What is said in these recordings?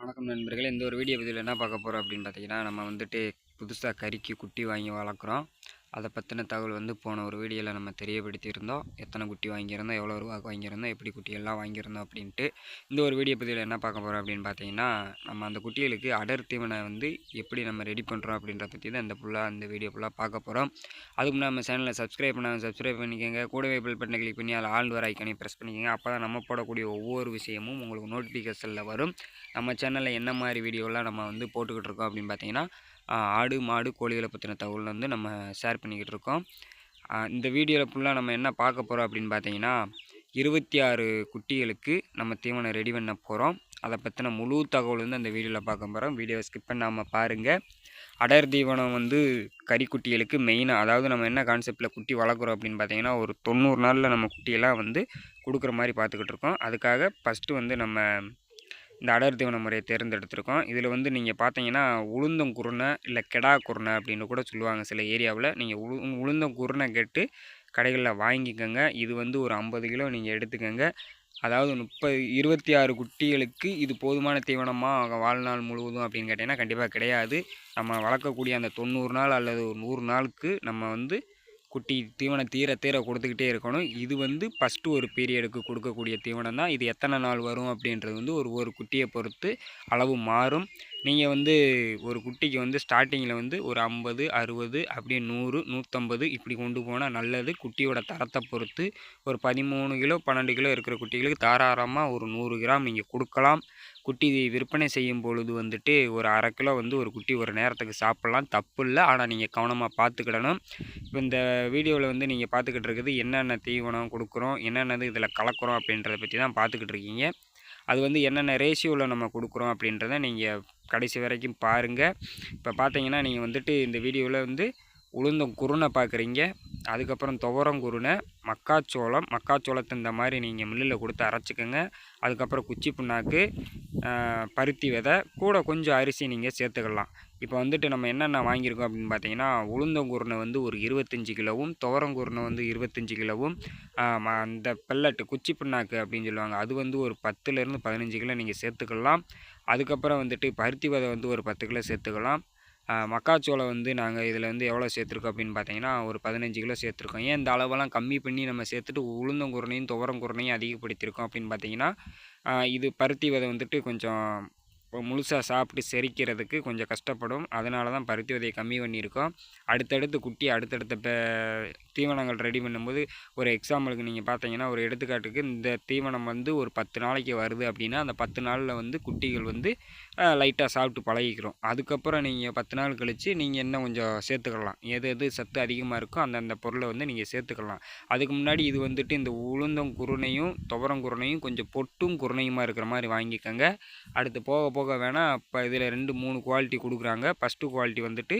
வணக்கம் நண்பர்களே. இந்த ஒரு வீடியோ பதிவில் என்ன பார்க்க போகிறோம் அப்படின்னு பார்த்தீங்கன்னா, நம்ம வந்துட்டு புதுசாக கறிக்கு குட்டி வாங்கி வளர்க்குறோம். அதை பற்றின தகவல் வந்து போன ஒரு வீடியோவில் நம்ம தெரியப்படுத்தியிருந்தோம். எத்தனை குட்டி வாங்கியிருந்தோம், எவ்வளோ ரூபாய்க்கு வாங்கியிருந்தோம், எப்படி குட்டியெல்லாம் வாங்கியிருந்தோம் அப்படின்ட்டு. இந்த ஒரு வீடியோ பதிவில் என்ன பார்க்க போகிறோம் அப்படின்னு பார்த்தீங்கன்னா, நம்ம அந்த குட்டிகளுக்கு அடர் தீவனை வந்து எப்படி நம்ம ரெடி பண்ணுறோம் அப்படின்றத பற்றி தான் இந்த வீடியோ ஃபுல்லாக பார்க்க போகிறோம். அதுக்கு முன்னாடி நம்ம சேனலை சப்ஸ்கிரைப் பண்ணிக்கோங்க. கூடவே பெல் பட்டனை கிளிக் பண்ணி அதில் ஆல் வர ஐக்கனை ப்ரெஸ் பண்ணிக்கோங்க. அப்போ தான் நம்ம போடக்கூடிய ஒவ்வொரு விஷயமும் உங்களுக்கு நோட்டிஃபிகேஷனில் வரும். நம்ம சேனலில் என்ன மாதிரி வீடியோலாம் நம்ம வந்து போட்டுக்கிட்டு இருக்கோம் அப்படின்னு பார்த்தீங்கன்னா, ஆடு மாடு கோழிகளை பற்றின தகவல் வந்து நம்ம ஷேர் பண்ணிக்கிட்டு இருக்கோம். இந்த வீடியோவில் ஃபுல்லாக நம்ம என்ன பார்க்க போகிறோம் அப்படின்னு பார்த்தீங்கன்னா, 26 குட்டிகளுக்கு நம்ம தீவனம் ரெடி பண்ண போகிறோம். அதை பற்றின முழு தகவல் வந்து அந்த வீடியோவில் பார்க்க போகிறோம். வீடியோவை ஸ்கிப் பண்ணாமல் பாருங்கள். அடர் தீவனம் வந்து கறிக்குட்டிகளுக்கு மெயினாக, அதாவது நம்ம என்ன கான்செப்டில் குட்டி வளர்க்குறோம் அப்படின்னு பார்த்தீங்கன்னா, ஒரு 90 நாளில் நம்ம குட்டியெல்லாம் வந்து கொடுக்குற மாதிரி பார்த்துக்கிட்டு இருக்கோம். அதுக்காக ஃபஸ்ட்டு வந்து நம்ம இந்த அடர் தீவன முறையை தேர்ந்தெடுத்திருக்கோம். இதில் வந்து நீங்கள் பார்த்தீங்கன்னா, உளுந்தங்குருணை இல்லை கெடா குருணை அப்படின்னு கூட சொல்லுவாங்க சில ஏரியாவில். நீங்கள் உளுந்தங்குருணை கேட்டு கடைகளில் வாங்கிக்கோங்க. இது வந்து ஒரு 50 கிலோ நீங்கள் எடுத்துக்கோங்க. அதாவது 26 குட்டிகளுக்கு இது போதுமான தீவனமா வாழ்நாள் முழுவதும் அப்படின்னு கேட்டிங்கன்னா கண்டிப்பாக கிடையாது. நம்ம வளர்க்கக்கூடிய அந்த 90 நாள் அல்லது ஒரு 100 நாளுக்கு நம்ம வந்து குட்டி தீவனம் தீர கொடுத்துக்கிட்டே இருக்கணும். இது வந்து ஃபஸ்ட்டு ஒரு பீரியடுக்கு கொடுக்கக்கூடிய தீவனம் தான். இது எத்தனை நாள் வரும் அப்படின்றது வந்து ஒரு குட்டியை பொறுத்து அளவு மாறும். நீங்கள் வந்து ஒரு குட்டிக்கு வந்து ஸ்டார்டிங்கில் வந்து ஒரு 50, 60 அப்படியே 100, 150 இப்படி கொண்டு போனால் நல்லது. குட்டியோட தரத்தை பொறுத்து ஒரு 13 கிலோ 12 கிலோ இருக்கிற குட்டிகளுக்கு தாராளமாக ஒரு 100 கிராம் நீங்கள் கொடுக்கலாம். குட்டி விற்பனை செய்யும் பொழுது வந்துட்டு ஒரு 1/2 கிலோ வந்து ஒரு குட்டி ஒரு நேரத்துக்கு சாப்பிட்லாம், தப்பு இல்லை. ஆனால் நீங்கள் கவனமாக பார்த்துக்கிடணும். இப்போ இந்த வீடியோவில் வந்து நீங்கள் பார்த்துக்கிட்டு இருக்குது என்னென்ன தீவனம் கொடுக்குறோம், என்னென்னது இதில் கலக்கிறோம் அப்படின்றத பற்றி தான் பார்த்துக்கிட்டு இருக்கீங்க. அது வந்து என்னென்ன ரேஷியோவில் நம்ம கொடுக்குறோம் அப்படின்றத நீங்கள் கடைசி வரைக்கும் பாருங்கள். இப்போ பார்த்தீங்கன்னா நீங்கள் வந்துட்டு இந்த வீடியோவில் வந்து உளுந்தங்குருணை பார்க்குறீங்க, அதுக்கப்புறம் துவரங்குருணை, மக்காச்சோளத்தை இந்த மாதிரி நீங்கள் மில்லில் கொடுத்து அரைச்சிக்கோங்க. அதுக்கப்புறம் குச்சி புண்ணாக்கு, பருத்தி விதை, கூட கொஞ்சம் அரிசி நீங்கள் சேர்த்துக்கலாம். இப்போ வந்துட்டு நம்ம என்னென்ன வாங்கியிருக்கோம் அப்படின்னு பார்த்தீங்கன்னா, உளுந்தங்குருணை வந்து ஒரு 25 கிலோவும், துவரங்குருணை வந்து 25 கிலோவும், அந்த பெல்லட்டு குச்சி புண்ணாக்கு அப்படின்னு சொல்லுவாங்க, அது வந்து ஒரு 10லேருந்து 15 கிலோ நீங்கள் சேர்த்துக்கலாம். அதுக்கப்புறம் வந்துட்டு பருத்தி விதை வந்து ஒரு 10 கிலோ சேர்த்துக்கலாம். மக்காச்சோளம் வந்து நாங்கள் இதில் வந்து எவ்வளோ சேர்த்துருக்கோம் அப்படின்னு பார்த்தீங்கன்னா, ஒரு 15 கிலோ சேர்த்துருக்கோம். ஏன் இந்த அளவெல்லாம் கம்மி பண்ணி நம்ம சேர்த்துட்டு உளுந்தங்குருணையும் துவரங்குருணையும் அதிகப்படுத்தியிருக்கோம் அப்படின்னு பார்த்தீங்கன்னா, இது பருத்தி விதை வந்துட்டு கொஞ்சம் முழுசாக சாப்பிட்டு செரிக்கிறதுக்கு கொஞ்சம் கஷ்டப்படும். அதனால தான் பருத்தி விதையை கம்மி பண்ணியிருக்கோம். அடுத்தடுத்து குட்டி அடுத்தடுத்த தீவனங்கள் ரெடி பண்ணும்போது, ஒரு எக்ஸாம்பிளுக்கு நீங்கள் பார்த்தீங்கன்னா, ஒரு எடுத்துக்காட்டுக்கு இந்த தீவனம் வந்து ஒரு 10 நாளைக்கு வருது அப்படின்னா, அந்த 10 நாளில் வந்து குட்டிகள் வந்து லைட்டாக சாப்பிட்டு பழகிக்கிறோம். அதுக்கப்புறம் நீங்கள் 10 நாள் கழித்து நீங்கள் இன்னும் கொஞ்சம் சேர்த்துக்கலாம். எது சத்து அதிகமாக இருக்கோ அந்தந்த பொருளை வந்து நீங்கள் சேர்த்துக்கலாம். அதுக்கு முன்னாடி இது வந்துட்டு இந்த உளுந்தங்குருணையும் துவரங்குருணையும் கொஞ்சம் பொட்டும் குருணையுமா இருக்கிற மாதிரி வாங்கிக்கோங்க. அடுத்து போக போக வேணால் இப்போ இதில் 2, 3 குவாலிட்டி கொடுக்குறாங்க. ஃபஸ்ட்டு குவாலிட்டி வந்துட்டு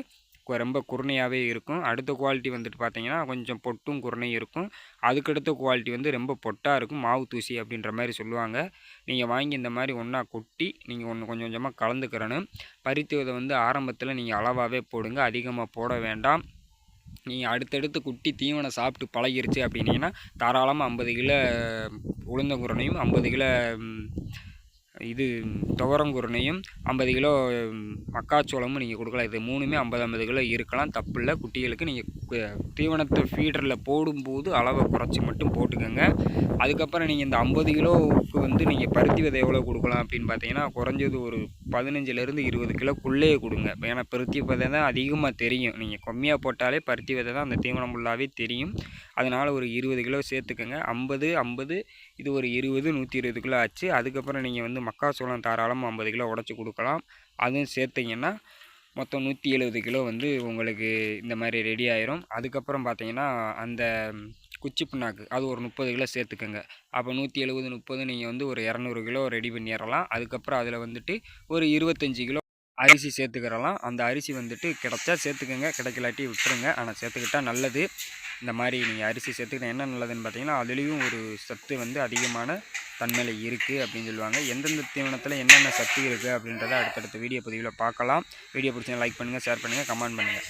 ரொம்ப குருணையாகவே இருக்கும். அடுத்த குவாலிட்டி வந்துட்டு பார்த்தீங்கன்னா கொஞ்சம் பொட்டும் குருணையும் இருக்கும். அதுக்கடுத்த குவாலிட்டி வந்து ரொம்ப பொட்டாக இருக்கும், மாவு தூசி அப்படின்ற மாதிரி சொல்லுவாங்க. நீங்கள் வாங்கி இந்த மாதிரி ஒன்றா கொட்டி நீங்கள் கொஞ்சம் கொஞ்சமாக கலந்துக்கிறணும். பருத்தி விதை வந்து ஆரம்பத்தில் நீங்கள் அளவாகவே போடுங்க, அதிகமாக போட வேண்டாம். நீங்கள் அடுத்தடுத்து குட்டி தீவனம் சாப்பிட்டு பழகிருச்சு அப்படின்னீங்கன்னா தாராளமாக 50 கிலோ உளுந்தங்குருணையும் 50 கிலோ இது துவரங்குருணையும் 50 கிலோ மக்காச்சோளமும் நீங்கள் கொடுக்கலாம். இது 3மே 50 கிலோ இருக்கலாம், தப்பு இல்லை. குட்டிகளுக்கு நீங்கள் தீவனத்தை ஃபீடரில் போடும்போது அளவை குறைச்சி மட்டும் போட்டுக்கோங்க. அதுக்கப்புறம் நீங்கள் இந்த 50 கிலோவுக்கு வந்து நீங்கள் பருத்தி விதை எவ்வளோ கொடுக்கலாம் அப்படின்னு பார்த்தீங்கன்னா, குறைஞ்சது ஒரு 15லேருந்து 20 கிலோக்குள்ளேயே கொடுங்க. ஏன்னா பருத்தி விதை தான் அதிகமாக தெரியும். நீங்கள் கம்மியாக போட்டாலே பருத்தி விதை தான் அந்த தீவனம் ஃபுல்லாகவே தெரியும். அதனால் ஒரு 20 கிலோ சேர்த்துக்கோங்க. 50 இது ஒரு 20 120 கிலோ ஆச்சு. அதுக்கப்புறம் நீங்கள் வந்து மக்காச்சோளம் தாராளமாக 50 கிலோ உடச்சி கொடுக்கலாம். அதுவும் சேர்த்திங்கன்னா மொத்தம் 170 கிலோ வந்து உங்களுக்கு இந்த மாதிரி ரெடி ஆயிரும். அதுக்கப்புறம் பார்த்தீங்கன்னா அந்த குச்சி புண்ணாக்கு அது ஒரு 30 கிலோ சேர்த்துக்கோங்க. அப்போ 170 30 நீங்கள் வந்து ஒரு 200 கிலோ ரெடி பண்ணிடலாம். அதுக்கப்புறம் அதில் வந்துட்டு ஒரு 25 கிலோ அரிசி சேர்த்துக்கிறலாம். அந்த அரிசி வந்துட்டு கிடைச்சா சேர்த்துக்கோங்க, கிடைக்கலாட்டி விட்டுருங்க. ஆனால் சேர்த்துக்கிட்டால் நல்லது. இந்த மாதிரி நீங்கள் அரிசி சேர்த்துக்கிட்டால் என்ன நல்லதுன்னு பார்த்தீங்கன்னா, அதுலேயும் ஒரு சத்து வந்து அதிகமான தன்மையில் இருக்குது அப்படின்னு சொல்லுவாங்க. எந்தெந்த தீவனத்தில் என்னென்ன சத்து இருக்குது அப்படின்றத அடுத்தடுத்த வீடியோ பதிவில் பார்க்கலாம். வீடியோ பிடிச்சா லைக் பண்ணுங்கள், ஷேர் பண்ணுங்கள், கமெண்ட் பண்ணுங்கள்.